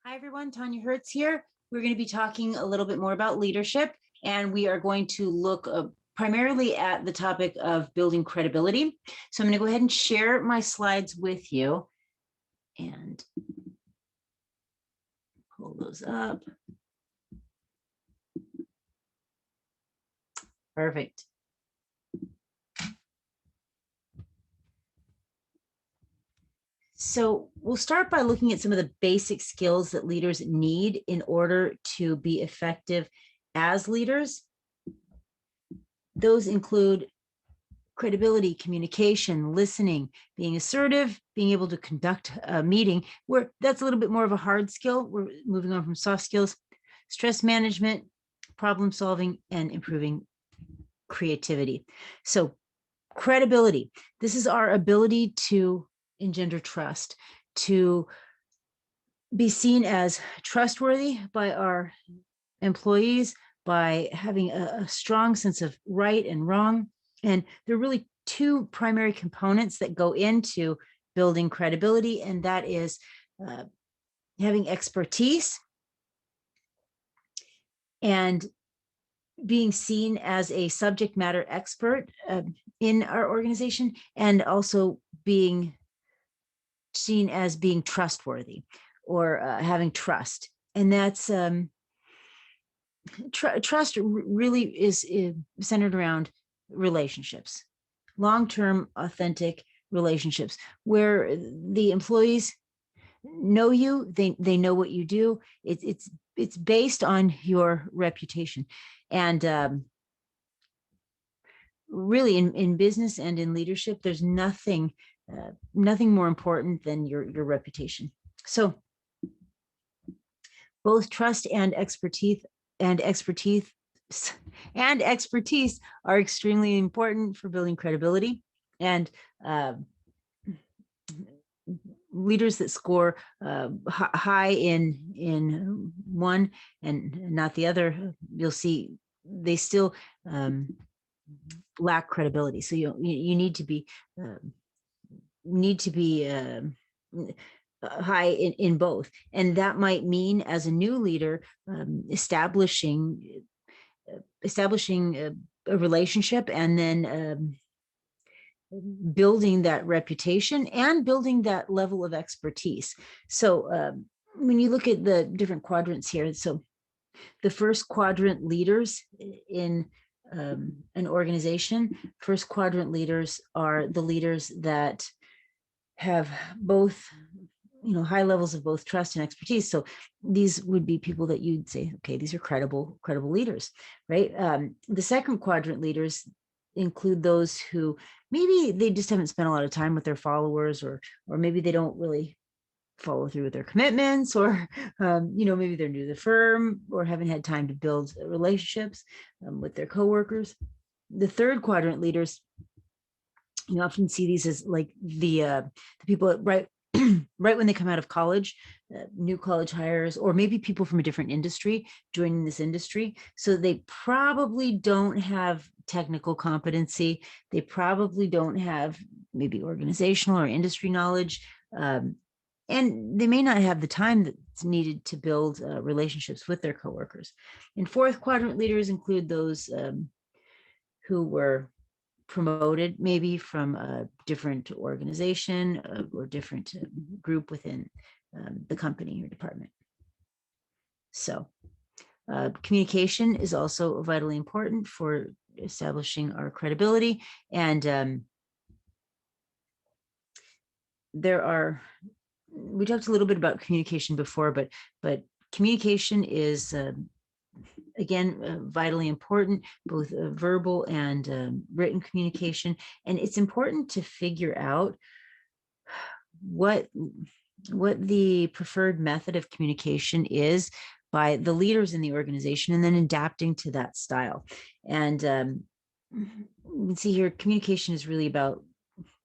Hi, everyone. Tanya Hertz here. We're going to be talking a little bit more about leadership, and we are going to look primarily at the topic of building credibility. So I'm going to go ahead and share my slides with you and pull those up. Perfect. So we'll start by looking at some of the basic skills that leaders need in order to be effective as leaders. Those include credibility, communication, listening, being assertive, being able to conduct a meeting, where that's a little bit more of a hard skill. We're moving on from soft skills, stress management, problem solving, and improving creativity. So credibility, this is our ability to engender trust, to be seen as trustworthy by our employees, by having a strong sense of right and wrong. And there are really two primary components that go into building credibility, and that is having expertise and being seen as a subject matter expert in our organization, and also being seen as being trustworthy or having trust. And that's trust really is centered around relationships, long-term, authentic relationships, where the employees know you, they know what you do. It's based on your reputation, and really in business and in leadership, there's nothing more important than your reputation. So both trust and expertise are extremely important for building credibility. And leaders that score high in one and not the other, you'll see they still lack credibility. So you need to be high in both, and that might mean, as a new leader, establishing a relationship, and then building that reputation and building that level of expertise. So when you look at the different quadrants here, so the first quadrant leaders in an organization, first quadrant leaders are the leaders that have both high levels of both trust and expertise. So these would be people that you'd say, okay, these are credible leaders, right? The second quadrant leaders include those who maybe they just haven't spent a lot of time with their followers, or maybe they don't really follow through with their commitments, or maybe they're new to the firm or haven't had time to build relationships with their coworkers. The third quadrant leaders, you often see these as like the people right when they come out of college, new college hires, or maybe people from a different industry joining this industry. So they probably don't have technical competency. They probably don't have maybe organizational or industry knowledge. And they may not have the time that's needed to build relationships with their coworkers. And fourth quadrant leaders include those who were promoted maybe from a different organization or different group within the company or department. So communication is also vitally important for establishing our credibility. And we talked a little bit about communication before, but communication is again, vitally important, both verbal and written communication. And it's important to figure out what the preferred method of communication is by the leaders in the organization, and then adapting to that style. And you can see here, communication is really about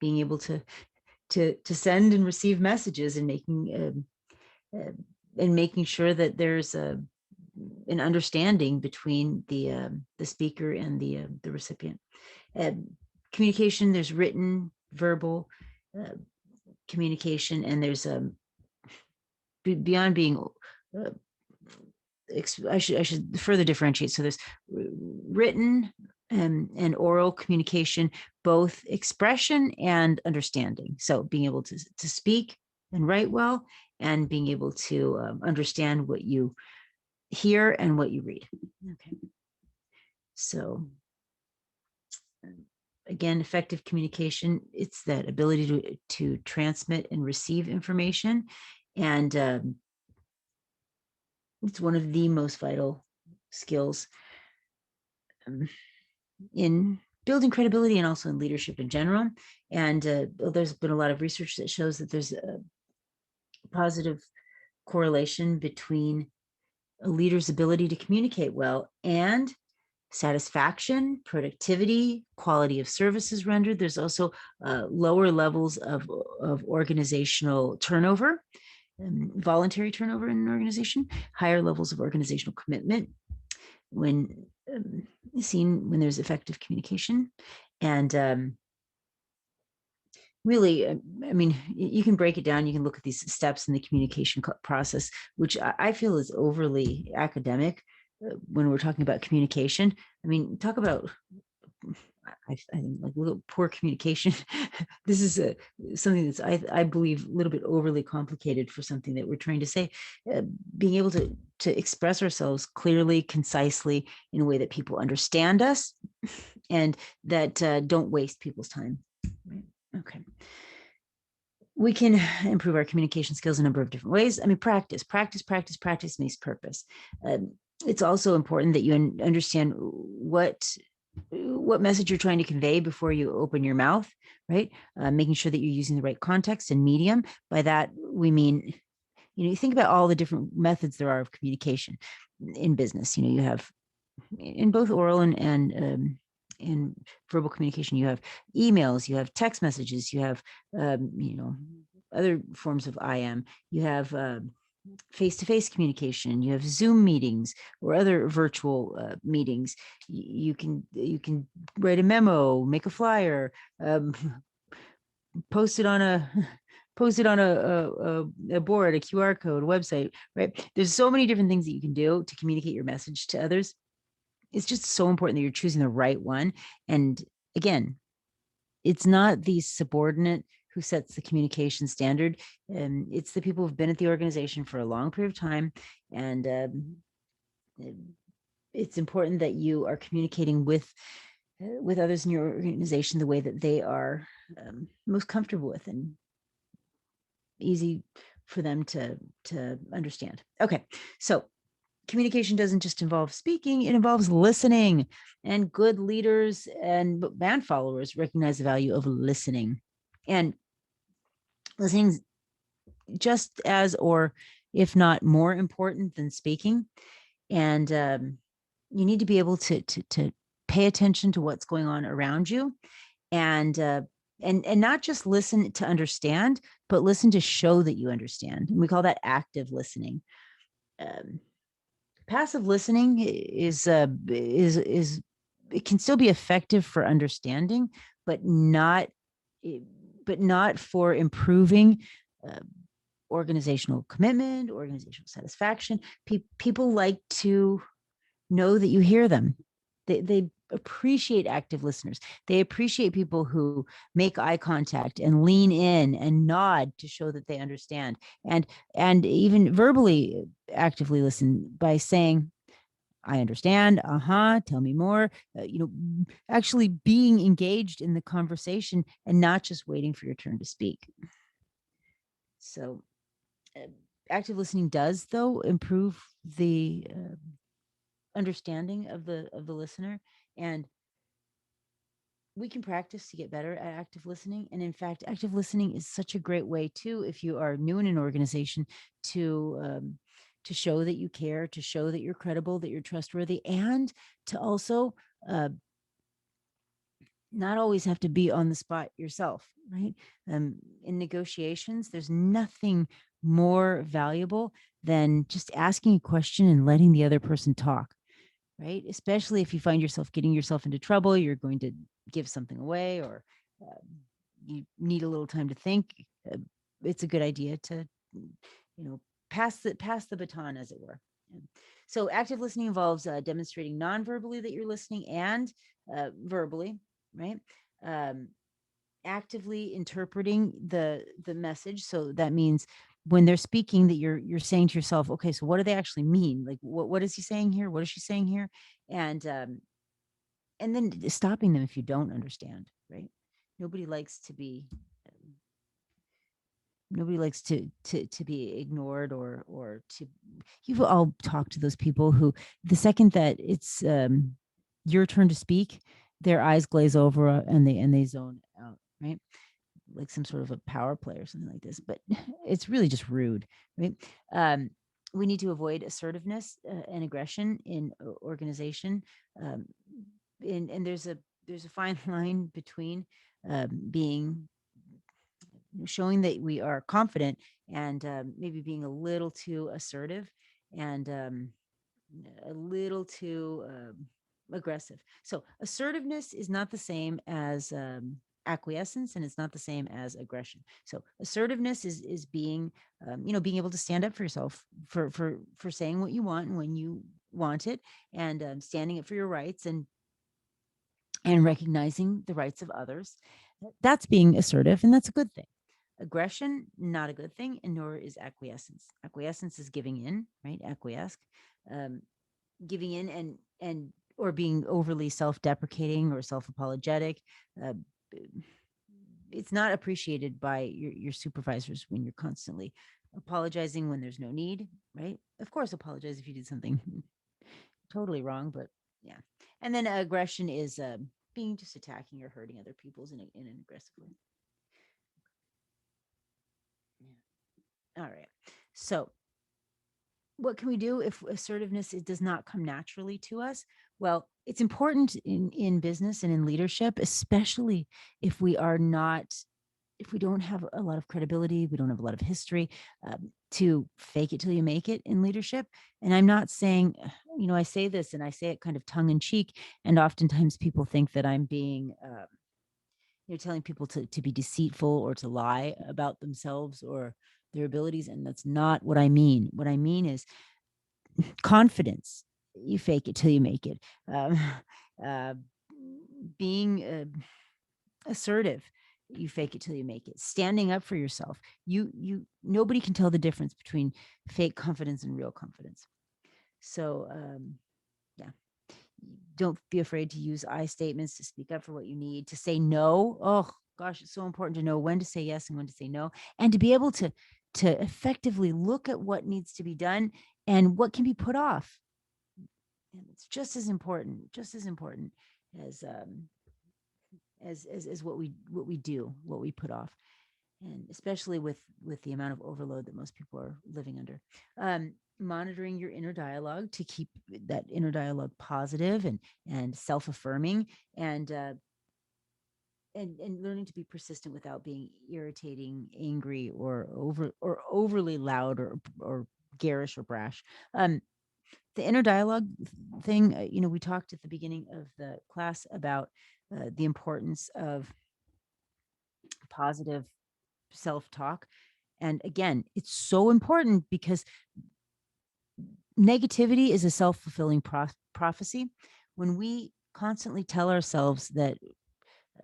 being able to send and receive messages, and making sure that there's an understanding between the speaker and the recipient. Communication, there's written, verbal communication, and there's beyond being I should further differentiate. So there's written and oral communication, both expression and understanding. So being able to speak and write well, and being able to understand what you hear and what you read. Okay. So again, effective communication, it's that ability to transmit and receive information. And it's one of the most vital skills in building credibility and also in leadership in general. And there's been a lot of research that shows that there's a positive correlation between a leader's ability to communicate well and satisfaction, productivity, quality of services rendered. There's also lower levels of organizational turnover, voluntary turnover in an organization, higher levels of organizational commitment when seen when there's effective communication. And really, I mean, you can break it down. You can look at these steps in the communication process, which I feel is overly academic when we're talking about communication. I mean, talk about, I think, like, look at poor communication. This is something that's, I believe, a little bit overly complicated for something that we're trying to say. Being able to express ourselves clearly, concisely, in a way that people understand us and that don't waste people's time. Right? Okay. We can improve our communication skills in a number of different ways. I mean, practice makes purpose. It's also important that you understand what message you're trying to convey before you open your mouth, right? Making sure that you're using the right context and medium. By that, we mean, you think about all the different methods there are of communication in business. You have in both oral and in verbal communication, you have emails, you have text messages, you have, other forms of IM, you have face-to-face communication, you have Zoom meetings or other virtual meetings. You can write a memo, make a flyer, post it on a board, a QR code, a website, right? There's so many different things that you can do to communicate your message to others. It's just so important that you're choosing the right one. And again, it's not the subordinate who sets the communication standard. It's the people who've been at the organization for a long period of time. And it's important that you are communicating with others in your organization the way that they are most comfortable with and easy for them to understand. Okay, so communication doesn't just involve speaking, it involves listening. And good leaders and band followers recognize the value of listening. And listening just as, or if not more important than speaking. And you need to be able to pay attention to what's going on around you, and not just listen to understand, but listen to show that you understand. And we call that active listening. Passive listening is it can still be effective for understanding, but not for improving organizational commitment, organizational satisfaction. People like to know that you hear them. They appreciate active listeners. They appreciate people who make eye contact and lean in and nod to show that they understand, and even verbally actively listen by saying, I understand. Tell me more. Actually being engaged in the conversation and not just waiting for your turn to speak. So active listening does, though, improve the understanding of the listener, and we can practice to get better at active listening. And in fact, active listening is such a great way too, if you are new in an organization, to show that you care, to show that you're credible, that you're trustworthy, and to also not always have to be on the spot yourself, right? In negotiations, there's nothing more valuable than just asking a question and letting the other person talk, right? Especially if you find yourself getting yourself into trouble, you're going to give something away, or you need a little time to think. It's a good idea to, pass the baton, as it were. So active listening involves demonstrating non-verbally that you're listening and verbally, right? Um, Actively interpreting the message. So that means when they're speaking, that you're saying to yourself, okay, so what do they actually mean? Like, what is he saying here? What is she saying here? And then stopping them if you don't understand, right? Nobody likes to be nobody likes to be ignored, or to, you've all talked to those people who, the second that it's your turn to speak, their eyes glaze over, and they zone out, right? Like some sort of a power play or something like this, but it's really just rude, right? um, we need to avoid assertiveness and aggression in organization. um, and there's a fine line between being, showing that we are confident, and maybe being a little too assertive, and a little too aggressive. So assertiveness is not the same as acquiescence, and it's not the same as aggression. So assertiveness is being, being able to stand up for yourself, for saying what you want and when you want it, and standing up for your rights, and recognizing the rights of others. That's being assertive, and that's a good thing. Aggression, not a good thing, and nor is acquiescence. Acquiescence is giving in, right? Acquiesce, um, giving in, and or being overly self-deprecating or self-apologetic. Uh, it's not appreciated by your supervisors when you're constantly apologizing when there's no need, right? Of course, apologize if you did something totally wrong, but yeah. And then aggression is being just attacking or hurting other people's in an aggressive way. Yeah. All right. So what can we do if assertiveness, it does not come naturally to us? Well, it's important in business and in leadership, especially if we are not, if we don't have a lot of credibility, we don't have a lot of history, to fake it till you make it in leadership. And I'm not saying, I say this and I say it kind of tongue in cheek, and oftentimes people think that I'm being, telling people to be deceitful or to lie about themselves or their abilities. And that's not what I mean. What I mean is confidence. You fake it till you make it. Uh, Being assertive, you fake it till you make it. Standing up for yourself. Nobody can tell the difference between fake confidence and real confidence. So yeah, don't be afraid to use I statements, to speak up for what you need, to say no. Oh gosh, it's so important to know when to say yes and when to say no, and to be able to effectively look at what needs to be done and what can be put off. And it's just as important, as as what we do, what we put off, and especially with the amount of overload that most people are living under. Monitoring your inner dialogue to keep that inner dialogue positive and self-affirming, and learning to be persistent without being irritating, angry, or overly loud, or garish or brash. The inner dialogue thing, we talked at the beginning of the class about the importance of positive self-talk. And again, it's so important because negativity is a self-fulfilling prophecy. When we constantly tell ourselves that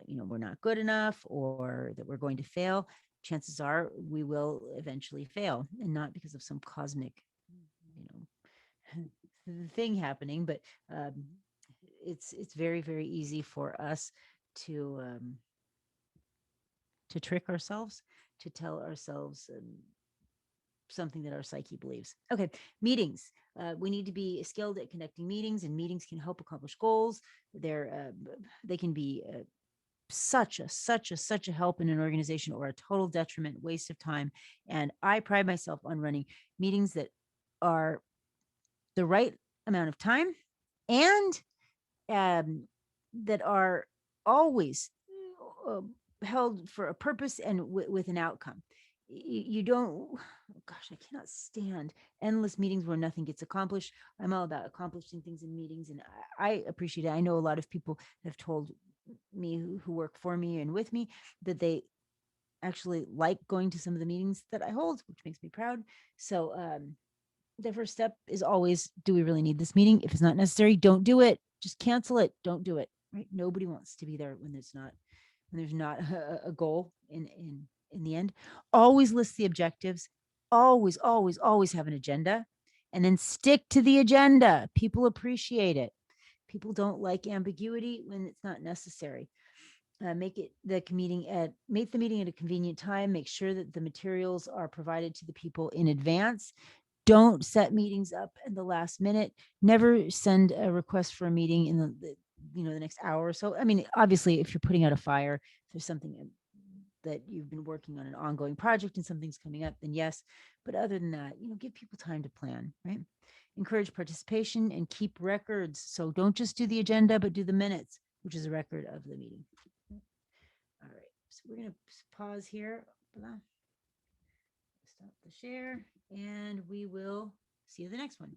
we're not good enough, or that we're going to fail, chances are we will eventually fail, and not because of some cosmic thing happening, but it's very, very easy for us to trick ourselves, to tell ourselves something that our psyche believes. Okay, meetings. We need to be skilled at conducting meetings, and meetings can help accomplish goals. They can be such a help in an organization, or a total detriment, waste of time. And I pride myself on running meetings that are the right amount of time, and that are always uh, held for a purpose and with an outcome. You don't, oh gosh, I cannot stand endless meetings where nothing gets accomplished. I'm all about accomplishing things in meetings, and I appreciate it. I know a lot of people have told me, who work for me and with me, that actually like going to some of the meetings that I hold, which makes me proud. So the first step is always, do we really need this meeting? If it's not necessary, don't do it. Just cancel it. Don't do it. Right? Nobody wants to be there when there's not a goal in the end. Always list the objectives. Always, always, always have an agenda, and then stick to the agenda. People appreciate it. People don't like ambiguity when it's not necessary. Make the meeting at a convenient time. Make sure that the materials are provided to the people in advance. Don't set meetings up in the last minute. Never send a request for a meeting in the next hour or so. I mean, obviously, if you're putting out a fire, if there's something that you've been working on, an ongoing project, and something's coming up, then yes. But other than that, give people time to plan, right? Encourage participation and keep records. So don't just do the agenda, but do the minutes, which is a record of the meeting. All right, so we're going to pause here. Stop the share, and we will see you the next one.